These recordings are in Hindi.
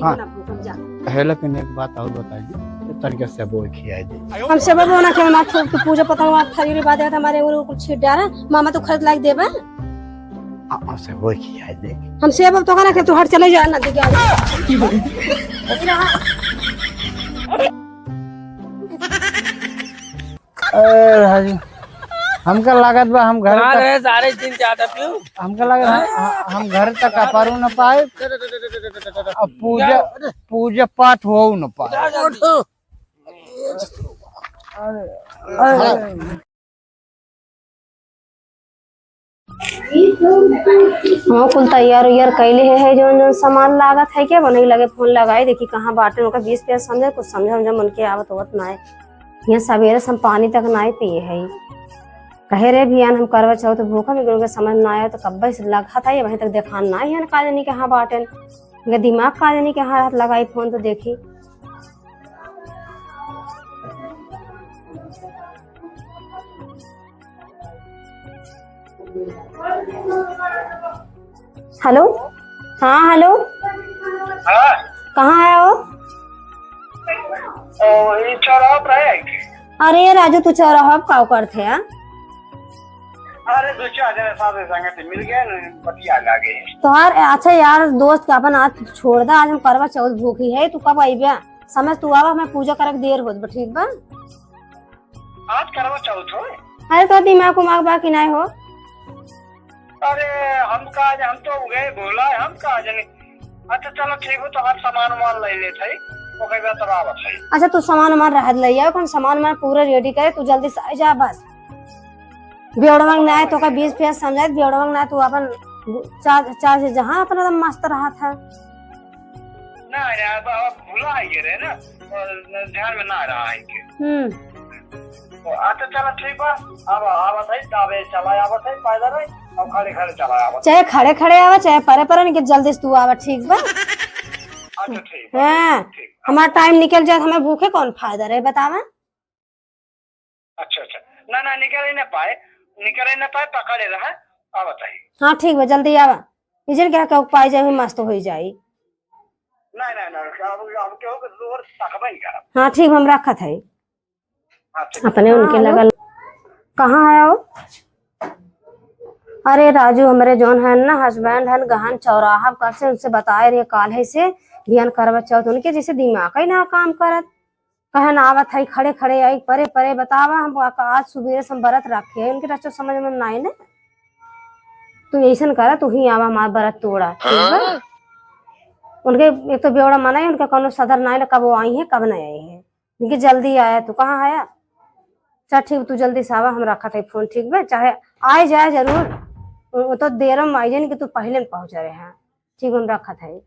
हाँ। ना भूख जा है, लेकिन एक बात और बताइए, तरीके से बोल खिया दे। हम सब बोना के ना तो पूजा पतंग खरीद बात है हमारे ऊपर कुछ छीट डाला मामा तो खरीद लाग देबा हां से बोल खिया दे। हम सेब तो कहना के तू हट चले जा ना दे हाजी हमका लागत बा हम घर तक सारे दिन ज्यादा पियो। हमका लागत हम घर तक पारू न पाए और पूजा पाठ हो न पाए। हाँ कुल तैयार उयार कैले है जो सामान लागत है क्या बने लगे फोन लगाए देखी कहाँ बाटे उनका 20 रुपया समझे कुछ समझा मन के आवत होत ना है यहाँ सवेरे से हम पानी तक ना पिए है कहे रे भियान हम करवा चाहो तो भूखा में के समझ ना आया तो कब्बे से लगा था ये वहीं तक देखा ना है का जानी के हाँ बाटे इनका दिमाग का जानी के हाँ हाथ लगाई फोन तो देखी हेलो हाँ हेलो कहाँ आया हो? चौराहा पर है। अरे राजू तू चौराहा का करते हैं? अरे दो चार जने साथ संगत मिल गए ना पतिया लागे। तो यार अच्छा यार दोस्त का अपन आज छोड़ दा आज हम करवा चौथ भूखी है तू कब आई बे समझ तू आवा मैं पूजा करक देर होत बा ठीक बा आज करवा चौथ हो। अरे तो दिमाग उमाग बा कि नहीं हो? अरे हम तो गए बोला हम कहा जाने। अच्छा चलो ठीक हो तो हर सामान वामान ले ले थे वो कई बात तब है। अच्छा तू सामान वामान रह ले आ कौन सामान मैं पूरा रेडी करे तू जल्दी से आ जा बस बेवड़वंग ना तो का 20 रुपया समझाए बेवड़वंग ना तू अपन चार से जहाँ अपन एकदम मस्त रहा था ना यार भूला है ये रे ना ध्यान में ना रहा है अच्छा चलो ठीक बा अब आवत है दावे चला आवत है पैदल है अब खड़े खड़े चला आवत चाहे खड़े खड़े आवा चाहे परे परे निकल जल्दी से तू आवा ठीक बा अच्छा ठीक है हमारा टाइम निकल जाए हमें भूखे कौन फायदा रहे बतावा अच्छा अच्छा ना निकल ही ना पाए पकड़े रहा आवत है। हाँ ठीक बा जल्दी आवा इजन क्या कहो पाई जाए मस्त हो जाई ना अब क्यों जोर तकबा ही कर। हाँ ठीक हम रखत है अपने उनके लगल कहाँ आया हो? अरे राजू हमारे जोन है ना हस्बैंड है गहन चौराहा कब से उनसे बताए रहे काले से ध्यान करवा चौथ उनके जैसे दिमाग ही ना काम करत कहे ना आवत है खड़े खड़े आई परे परे बतावा हम आज सुबह से व्रत रखे है उनके रचो समझ में ना ना तू ऐसा कर तू ही आवा हमारा व्रत तोड़ा ठीक है उनके एक तो बेवड़ा मना है उनका कोनो सदर ना कब वो आई है कब नहीं आई है उनकी जल्दी आया तू कहाँ आया चल ठीक तू जल्दी से आवा हम रखा था फोन ठीक है चाहे आए जाए जरूर वो तो देर में आई जाए कि तू पहले पहुंच रहे हैं ठीक हम रखा था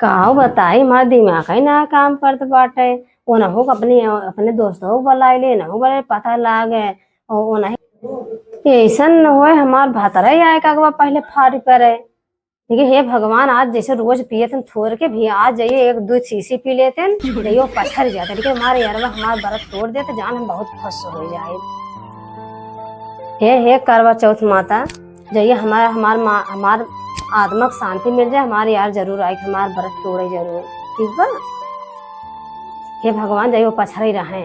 का बताई हमारा दिमाग ही ना काम करते बाटे वो ना हो अपने दोस्तों को बुलाए ले ना हो बड़े पता लागे और वो नहीं ऐसा न हो हमार भातरा ही आए का पहले फाड़ करे देखिए हे भगवान आज जैसे रोज पिए थे थोड़ के भी आज जाइए एक दो शीशी पी लेते जाइए पत्थर जाते लेकिन हमारे यार हमारा व्रत तोड़ देते जान हम बहुत खुश हो जाए हे करवा चौथ माता जाइए हमार आत्मक शांति मिल जाए हमारे यार जरूर आए हमारा व्रत तोड़े जरूर ठीक बा हे भगवान जाइए पछड़ ही रहे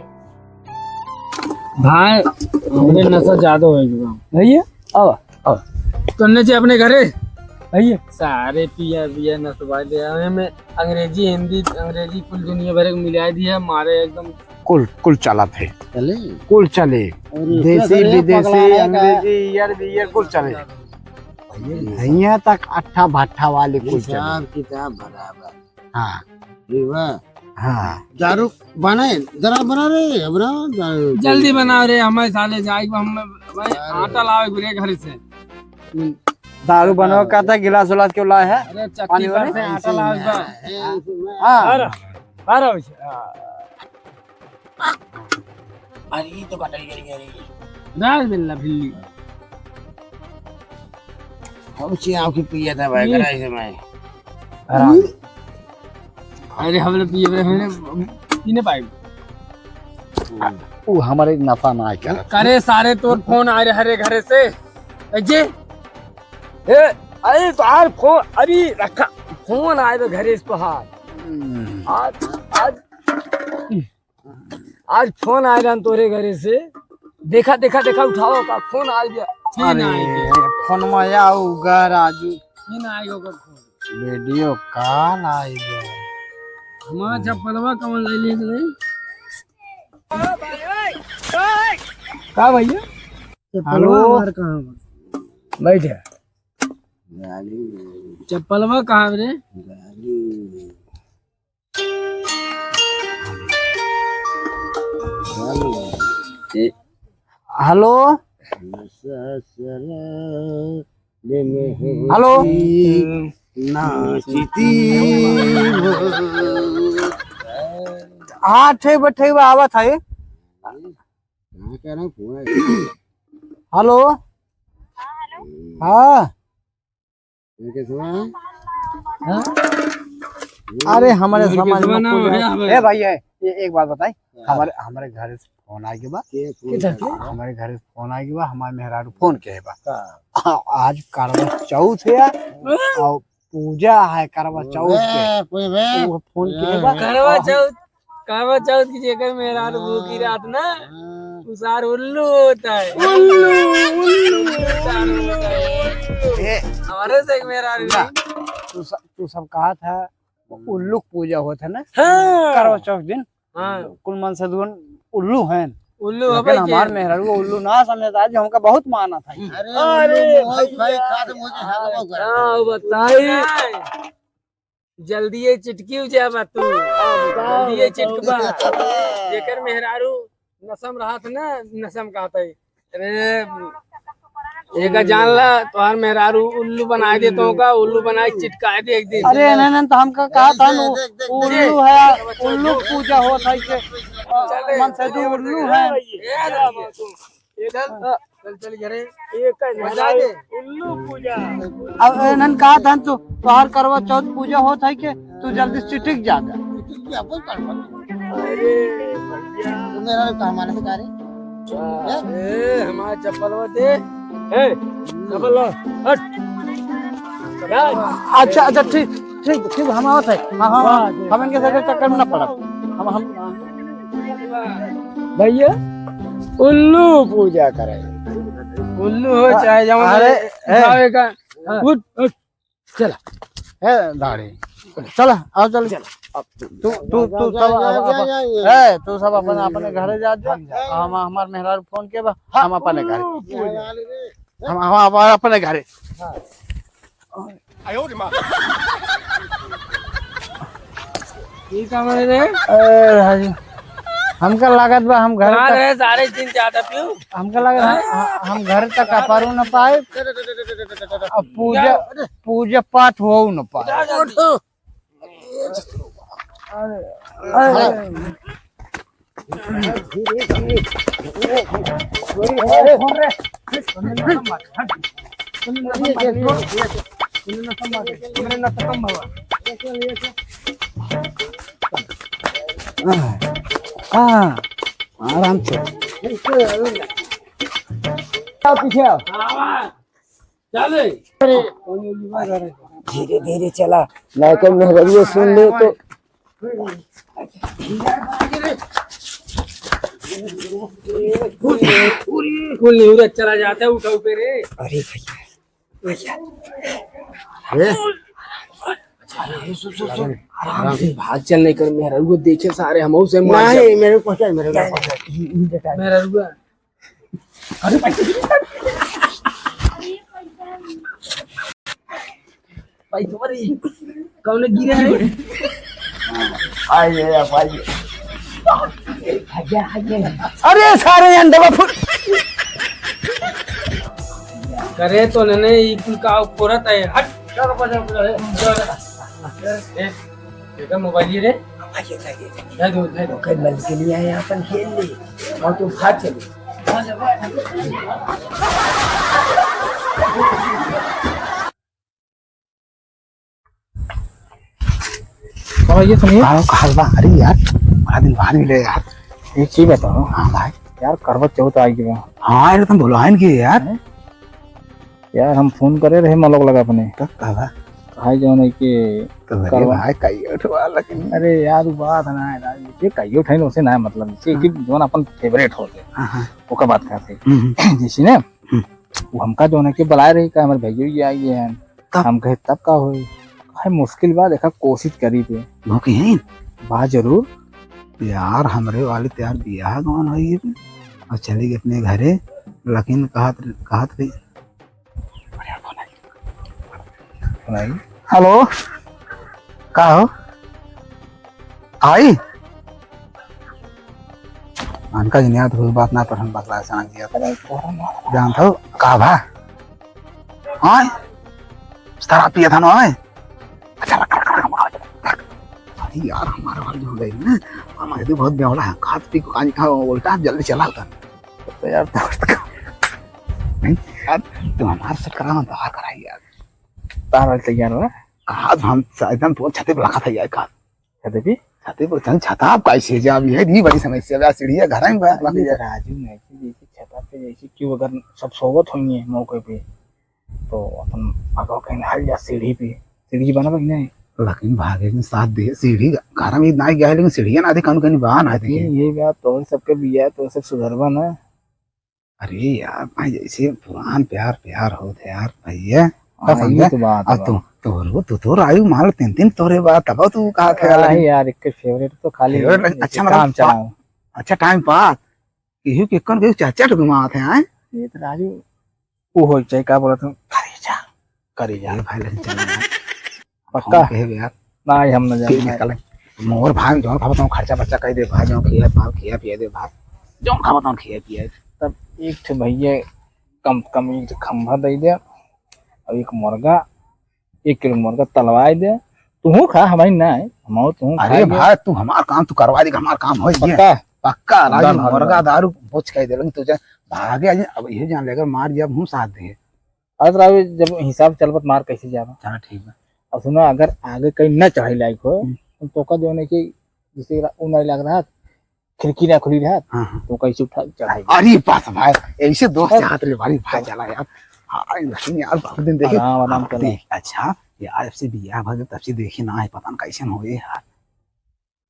भाई हमने नशा ज्यादा हो गया अब करने चाहिए अपने घरे आइए सारे पिया नसवा ले में अंग्रेजी हिंदी अंग्रेजी कुल दुनिया भर मिला दिया हमारे एकदम कुल चला थे कुल चले देसी विदेशी अंग्रेजी ईयर कुल चले यहाँ तक अट्ठा भट्ठा वाले कुल चले किताब बराबर। हाँ हाँ दारू बनाए जरा बना रहे बना जल्दी बना रहे हमारे साले जाए हम भाई आटा लावे गुरे घर से दारू बनवा का था गिलास उलास क्यों लाए है? अरे चक्की पर से आटा लावे हाँ अरे तो बटल गई दाल बिल्ला बिल्ली हम चियाव की पिया था भाई कराई से मैं अरे हमने पिए हमने पीने पाए वो हमारे नफा ना आए क्या करे सारे तोर फोन आ रहे हरे घरे से अजय अरे तो यार फोन अभी रखा फोन आए तो घरे इस पहाड़ आज आज आज फोन आए रहा तोरे घरे से देखा देखा देखा उठाओ का फोन आ गया फोन में आऊगा राजू फिर आएगा ओकर फोन वीडियो कॉल आएगा हमारा चप्पलवा कमल ले लिए नहीं का भैया हेलो बैठे चप्पलवा कहाँ रे हेलो हेलो हाँ ठीक बैठे हुआ आवा था ये हेलो हाँ अरे हमारे समाज में ए भाई है ये एक बात बताई हमारे हमारे घर से फोन आ गया हमारे घर से फोन आ गया हमारे मेहरारू फोन के बा आज करवा चौथ है और पूजा है करवा चौथ के वो फोन के बा करवा चौथ की जगह मेरा भूखी रात ना उसार उल्लू होता है उल्लू हमारे से मेरा तू सब कहा था उल्लू पूजा होता है ना करवा चौथ दिन कुल मन से दुन उल्लू है उल्लू लेकिन हमार मेहरारू को उल्लू ना समझता आज हमका बहुत माना था बताइए जल्दी ये चिटकी हो जाए तू जल्दी ये चिटकबा जेकर मेहरारू नसम रहा था ना नसम कहता है अरे एक जान ला तुम्हार मेहरारू उल्लू बना दे तो का उल्लू बना चिटका दे एक दिन अरे नहीं तो हमका कहा था उल्लू है उल्लू पूजा हो था के मन से जो उल्लू है चल चल घरे एक मजा दे उल्लू पूजा अब नन कहा था तू तोहार करवा चौथ पूजा हो था के तू जल्दी चिटिक जा अरे भैया मेरा काम आने से कह रहे ए हमारा चप्पलवा दे ए चप्पल हट अच्छा अच्छा ठीक ठीक ठीक हम आवत है हाँ हम इनके साथ चक्कर में ना पड़ा हम भैया उल्लू पूजा करे उल्लू हो चाहे जाओ अरे का उठ उठ चला है दाढ़ी चला आओ चल तू तू तू सब है तू सब अपने अपने घरे जा हम हमार मेहरारू फोन के बा हम अपने घर हम अपने घरे ठीक है रे हाजी हमका लागत बा हम घर है सारे दिन ज्यादा पियो हमका लागत हम घर तक पारू न पाए पूजा पूजा पाठ हो न पाए आराम से पीछे चले धीरे धीरे चला नहीं मेहरबिया सुन ले तो कुल नहीं चला जाता है उठा पे रे अरे भैया आराम से भाग चल नहीं कर मेरा रुआ देखे सारे हम से नहीं मेरे को पहुंचा मेरे मेरा रुआ अरे भाई तुम्हारी कौन गिरे है आइए आप आइए अरे सारे अंडा फुट करे तो ने ई कुल का पुरत है हट चलो देखा मोबाइल रे दे दो कल मल के लिए आए अपन खेल ले और तू भाग चले ये सुनिए हलवा अरे यार बड़ा दिन बाद मिले यार एक चीज बताओ हाँ भाई यार करवा चौथ आ गई हाँ यार तुम बोलो है कि यार यार हम फोन करे रहे मलोक लगा अपने तो कहा भाई जो है कि तो अरे करवा- भाई कई उठवा लेकिन अरे यार वो बात ना है यार, ये कहियो ठहन उसे ना मतलब जैसे कि जोन अपन फेवरेट हो गए हाँ ओका बात करते जैसे ना वो हमका जो है कि बुलाए रही का हमारे भैया ये आई है तब? हम कहे तब का होई है मुश्किल बात देखा कोशिश करी थे वो की हैं बात जरूर यार हमरे वाले त्यार बियाह कौन हुई है और चली गई अपने घरे लेकिन कहत रही सुनाई हेलो का हो आई अनका जिनिया तो कोई बात ना पसंद बतला समझ गया जानता हो का भा हां तारा पिया था ना अच्छा अरे यार हमारे वाले हो गई ना हमारे तो बहुत बेवड़ा है खात पी को खा उल्टा जल्दी चला होता तो यार दोस्त का नहीं यार तुम हमारे साथ करा तो बाहर कराई यार तारा तैयार हुआ कहा हम एकदम तो छते पे रखा था यार का कहते भी छते पर चल छता आप कैसे जा अभी है दी बड़ी समस्या है सीढ़ियां घर में लगी है राजू ने जैसे छता पे जैसे क्यों अगर सब सोवत होंगे मौके पे तो अपन आगे कहीं हल जा सीढ़ी पे सीढ़ी बना कि नहीं लेकिन भागे के साथ दे सीढ़ी घर में ना गया है लेकिन सीढ़ियां ना दे कौन कहीं बाहर ना दे ये बात तो सबके बिया तो सब सुधरवा ना अरे यार भाई जैसे पुरान प्यार प्यार होते यार भैया ये तो बात अब तू तो आयु माल तीन तोरे बात तब तू कहा था है यार एक फेवरेट तो खाली अच्छा काम चलाओ अच्छा टाइम पास केहू के कौन केहू चाचा घुमा थे हैं ये तो राजू वो हो जाए का बोला तुम करे जा भाई लेकिन चल पक्का कहे यार ना हम न फिर जाए निकले मोर भाई जो खा बताऊं खर्चा बच्चा कह दे भाई जो खिया पिया दे भाई जो खा बताऊं खिया पिया तब एक ठे भैया कम एक ठे खंभा दे दे और एक मुर्गा 1 किलो मुर्गा तलवाई दे तू खा हमारी ना है हम तू अरे भाई तू हमारा काम तू करवा दे हमारा काम हो गया पक्का पक्का राजू डन, मुर्गा दारू पूछ कह दे लेकिन तुझे भागे आज अब ये जान लेकर मार जब हम साथ दे अरे राजू जब हिसाब चलबत मार कैसे जाना चलो ठीक है और सुना अगर आगे कहीं न चढ़ाई लायक हो तो का जो है कि जैसे वो नहीं लग रहा खिड़की ना खुली रहा हाँ तो कैसे उठा चढ़ाई अरे पास भाई ऐसे दोस्त हाथ ले भाई भाई चला यार हाँ लेकिन यार बहुत दिन देखे आराम कर देख अच्छा यार अब से बियाह भगे तब से देखे ना है पता न कैसे हो यार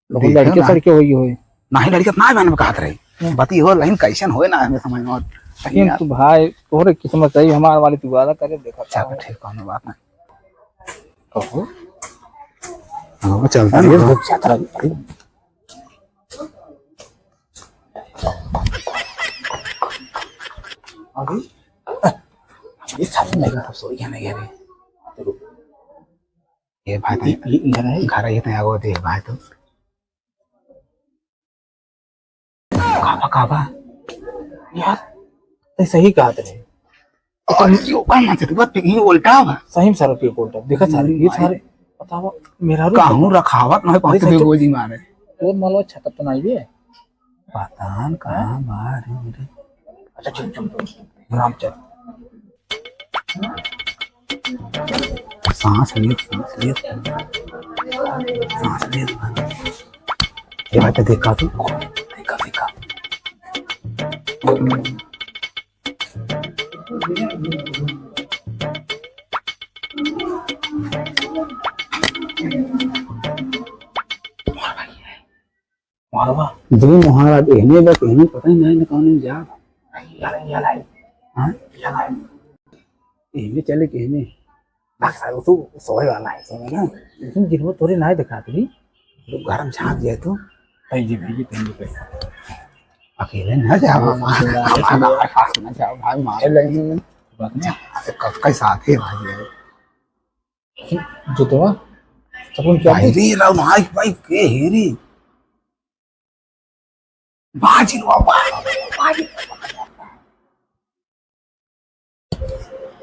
लड़के सड़के हुई हो ना ही लड़के ना बहन कहत रही बती हो लेकिन कैसे होए ना हमें समझ में लेकिन तू भाई तोहरे किस्मत सही हमारे वाले तू वादा करे देखा चल ठीक कोनो बात ना कहो हाँ चलता अरे है बहुत छात्रा अभी ये साथ में लगा सोई क्या नहीं रे ये भाई तो ये घर है घर ये तो आगो दे भाई तो काबा यार ते सही कहा तेरे और यो कौन मानते तू बात ये उल्टा है सही में सारा पेपर उल्टा देखा सारे ये सारे बताओ मेरा रू काहू रखावत नहीं पहुंच दे गोजी मारे तो मालो छत तो नहीं है पता न कहां बाहर है मेरे अच्छा चुप चुप राम चल सांस ले ये बात देखा तू देखा मारवा दो मुहारा देने बस कहने पता ही नहीं कौन जा यार हां ये चले कहने सारे तो सोए वाला है समझ ना लेकिन जिनको तोरे ना दिखा दी तो गरम झांक जाए तो भाई पे अकेले न जाओ हमारे पास न जाओ भाई मारे लगेंगे बात नहीं कई साथ है भाई जो तो अपन क्या भाई रे राव भाई के हेरी बाजी लो बाजी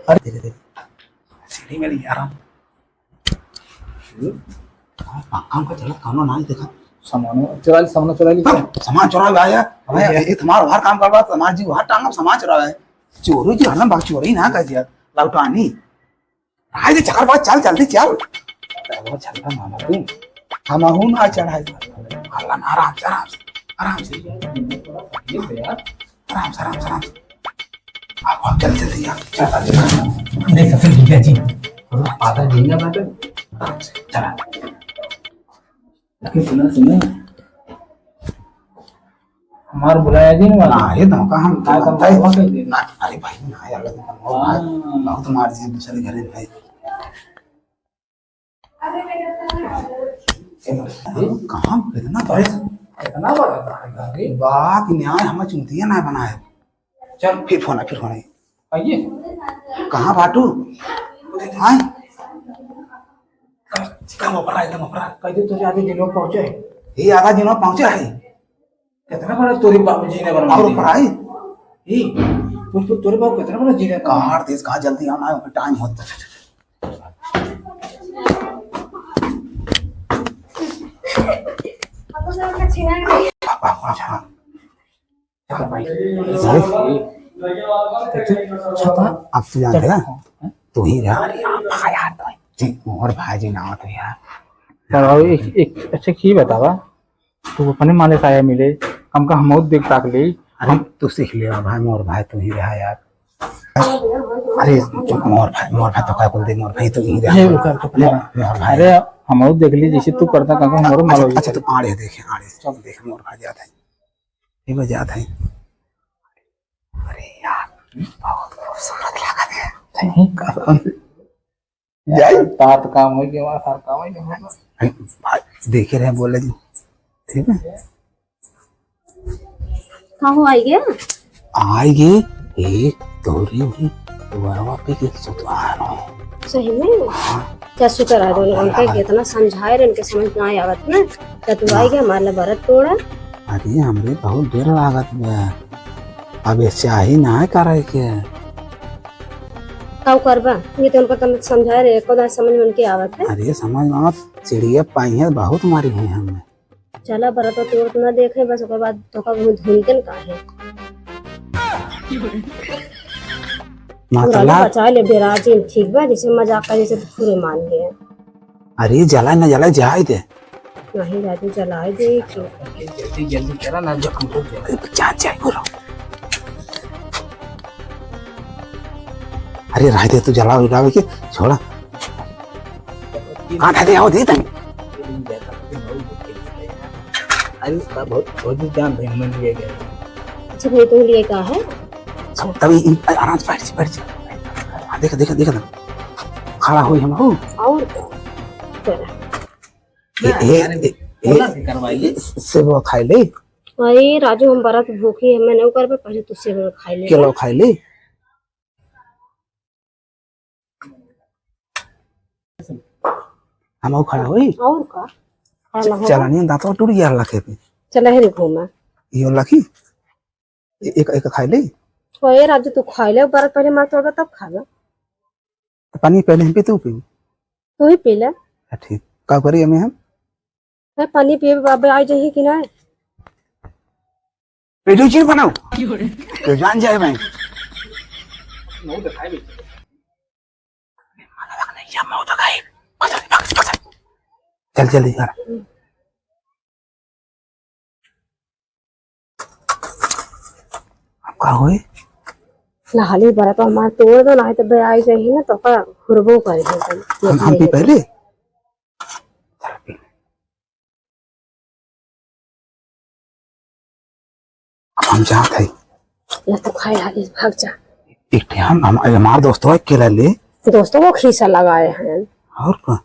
अरे धीरे सीढ़ी में नहीं आ रहा काम का चला कानून नहीं देखा सामान चुरा ली सामान चुरा लाया भाई ये तुम्हारा बाहर काम करवा समाज जी बाहर टांगा सामान चुरा है चोरी जी हरदम बाग चोरी ना कर दिया लौटानी आए दे चक्कर बात चल जल्दी चल वो चलता मामा तू हम हूं ना चढ़ाई अल्लाह आराम से आराम से आओ जल्दी यार चल देख सब ठीक है जी फादर जी ना बेटे चला सुना सुना हमार बुलाया जी ना ये धोखा हम काय तो करता है ना। अरे भाई ना यार बहुत मार दिए दूसरे घर भाई। कहाँ इतना बड़े इतना बड़ा था वाह कि न्याय हमें चुनतिया ना बनाए। चल फिर फोन आइए कहाँ बाटू हाँ काम अपरा एकदम अपरा कहते तुझे आधे दिनों पहुंचे ये आधा दिनों पहुंचे है कितना बड़ा तोरी बाबू जी ने बना और पढ़ाई ये कुछ तोरे बाबू कितना बड़ा जी ने कहाँ देश कहाँ जल्दी आना है टाइम होता है। अब तू जानते हैं तू ही यार मोहर भाई जी ना तो यार चलो एक अच्छा की बतावा तू अपने माले साया मिले हम का हम देख ताक ले हम तू सीख लिया भाई मोर भाई तू ही रहा यार। अरे मोर भाई तो क्या बोल दे मोर भाई तो ही रहा मोर भाई। अरे हम देख ली जैसे तू करता का हमारो मालो अच्छा तू आड़े देखे आड़े चल देख मोर भाई जाता है ये बजाता है। अरे यार बहुत खूबसूरत लगा है यार तार काम हो गया सार काम है भाई देखे रहे बोले जी ठीक है कहाँ हो आई गया आएगी एक तोरी हुई वरवा पे के सुधार हो सही में क्या शुक्र है दोनों उनके कितना समझाए रहे उनके समझ ना आवत ना क्या तू आई गया हमारे भरत तोड़ा। अरे हमरे बहुत देर लागत में अब चाही ना है करे के काऊ करबा ये तो उनको तुम समझाए रहे को समझ में उनके आवत है। अरे समझ में चिड़िया पाई है बहुत मारी है हमने चला भरत तो तोड़ तो ना देखे बस ओकर बाद तो का धुनकन का है मतलब बचा ले बेराजी ठीक बा जैसे मजाक का जैसे पूरे मान गए। अरे जला न जला जाए दे नहीं राजू जलाए दे क्यों जल्दी जल्दी करा ना जख्म हो गया चाचा बोलो अरे रह दे तू जला उड़ावे के छोड़ा कहाँ था दे आओ दे तनी अरे उसका बहुत जान भाई मन लिया गया अच्छा भाई तो लिए का है तभी आराम से बैठ देख देख देख खड़ा हुई हम हो और ये से वो खाई ले अरे राजू हम बरात भूखी है मैं नहीं कर पहले तुझसे वो खाई ले किलो खाई ले हम खड़ा हुई और का चला नहीं दांतों टूट गया लखे पे चला है घूमा यो लखी एक एक खाई ले ओए राजू तू खाई ले बरात पहले मार तोड़ तब खाना पानी पहले हम पीते पी तू ही पी ले ठीक का करी हमें हम पानी पिए बाबे आ जाही कि ना पेटू चीज बनाओ तो जान जाए भाई नो तो खाई चल जल्दी यार का होए नहाली बरा तो हमार तोड़ दो ना तो बे आई जाही ना तो का हुरबो करे हम पी पहले हम जाते हैं या तो खाई आगे भाग जा एक हम हमारे दोस्तों अकेला ले दोस्तों को खीसा लगाए हैं और क्या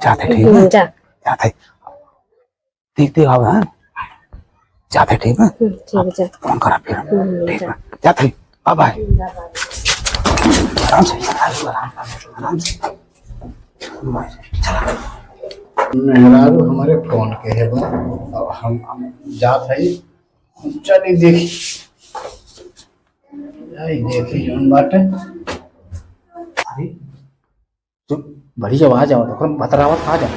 जाते ठीक है जा जाते ठीक ठीक अब है जाते ठीक है ठीक है जा फोन करा फिर ठीक है जाते बाय बाय आराम से आराम से चला मेहरारू हमारे फोन के है बा अब हम जात है चली देखी आई देखी हम बाटे अरे तो बड़ी जब आ जाओ तो कौन बतरावत आ जा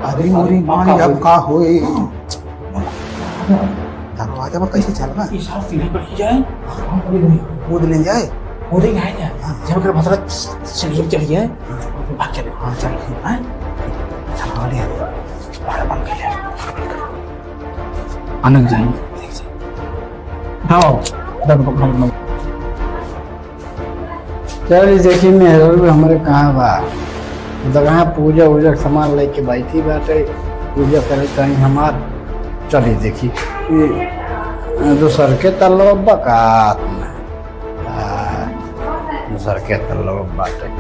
अरे मोरी मान अब का होए दरवाजा पर कैसे चल रहा इस हाथ सीढ़ी पर की जाए कूद ले जाए हो रही है ना जब अगर बतरा सीढ़ी पर चली जाए तो भाग चले हाँ चल ठीक है चला ले बाहर बंद कर ले अनक जाएंगे हाँ चल देखी मेहरारू हमारे कहाँ बा जगह पूजा उजा के सामान लेके बैठी बाटे पूजा करे कहीं हमार चली देखी दूसर के तल्लो बकात में दूसर के तल्लो बाटे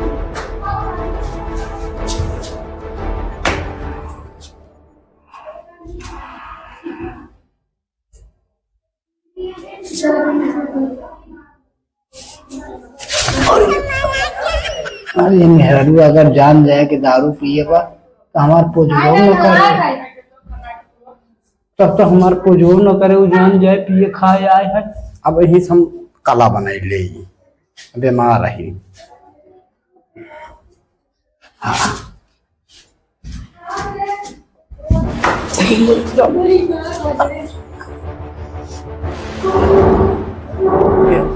अरे मेहरारू अगर जान जाए कि दारू पिए बा तो हमार पुजो न करे तब तो हमार पुजो न करे वो जान जाए पिए खाए आए है अब यही से हम कला बनाई ले बीमार रही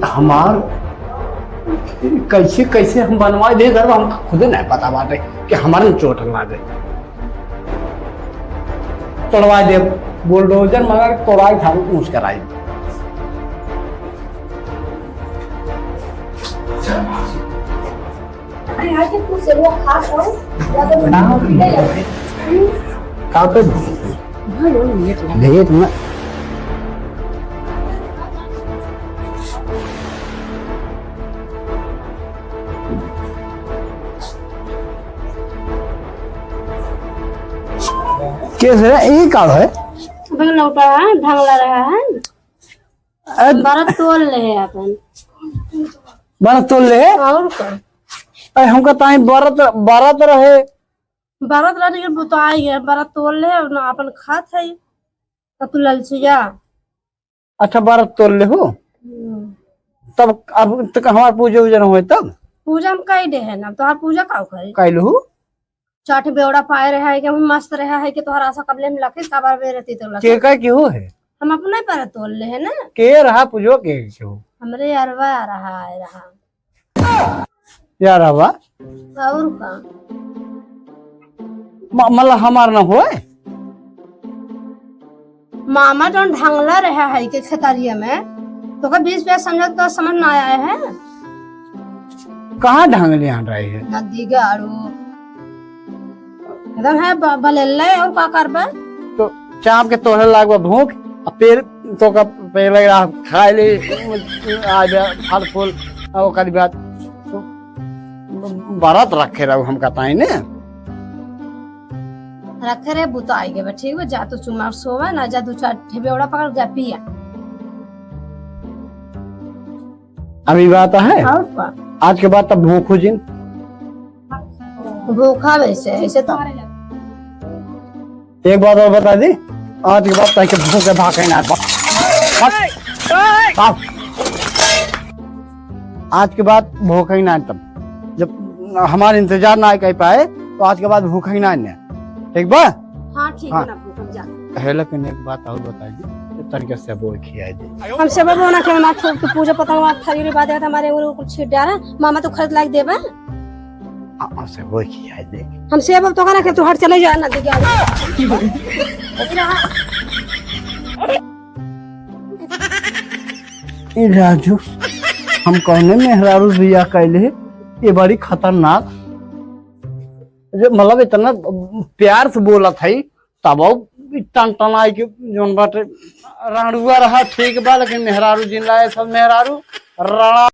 हमार कैसे कैसे हम बनवा दे घर हम खुद नहीं पता बाटे कि हमारे चोट लागे तोड़वा दे बुलडोजर मगर तोड़ाई था ऊंच कराई भेज ना कैसे ये का है लौटा है ढंगला रहा है बारह तोल ले है अपन बड़ा तोल ले और का हमका ताई बारत रहे बारह रही बुताई है बारह तोल ले और ना अपन खात है तू ललचिया अच्छा बारत तोल ले हो तब अब तक हमार पूजा उजा हो तब पूजा हम कई दे है ना तोहार पूजा का करे कैलू हो चाट बेवड़ा पाए रहा है कि हम मस्त रहा है कि तोहरा सा कबले में लखे का बार रहती तो लखे के का की हो है हम अपने पर तोल ले है ना के रहा पूजो के हो हमरे अरवा रहा है रहा यार हवा और का मतलब हमार ना होए मामा जो ढंगला रहा है के खेतरिया में तो का 20 रुपया समझ तो समझ ना आया है कहाँ ढंग ले रहे है नदी गाड़ू एकदम है बलेले और का करबे तो चाप के तोड़े लागबा भूख आ पेड़ तो का पेड़ लग रहा खाए ले आज फल फूल और करी बात तो बारात रखे रहो हम कहता ने रखे रे बुता आई गए ठीक है जा तो चुमार सोवा ना जा दो चार ठेबेड़ा पकड़ जा पिया अभी बात है और का आज के बाद तब भूख हो जिन भूखा वैसे ऐसे तो एक बात और बता दी आज के बाद ताकि भूख के भाग ना आज के बाद भूख ही ना तब जब हमारे इंतजार ना कर पाए तो आज के बाद भूख ही ना ठीक बा हां ठीक है ना भूख जा है लेकिन एक बात और बता दी तरीके से बोल खिया दे हम सब बोना के ना तो पूजा पतंग वात खरीद बात है हमारे वो कुछ छीट डाला मामा तो खरीद लाइक देबा से वो खिया दे हम से अब तो कहना कि तू हट चले जा ना दिखा ए राजू हम कहने मेहरारू बिया कैले ये बड़ी खतरनाक मतलब इतना प्यार से बोला था तब टन टनाई के जोन बाटे राणुआ रहा ठीक बा लेकिन मेहरारू जिन लाए सब मेहरारू राणा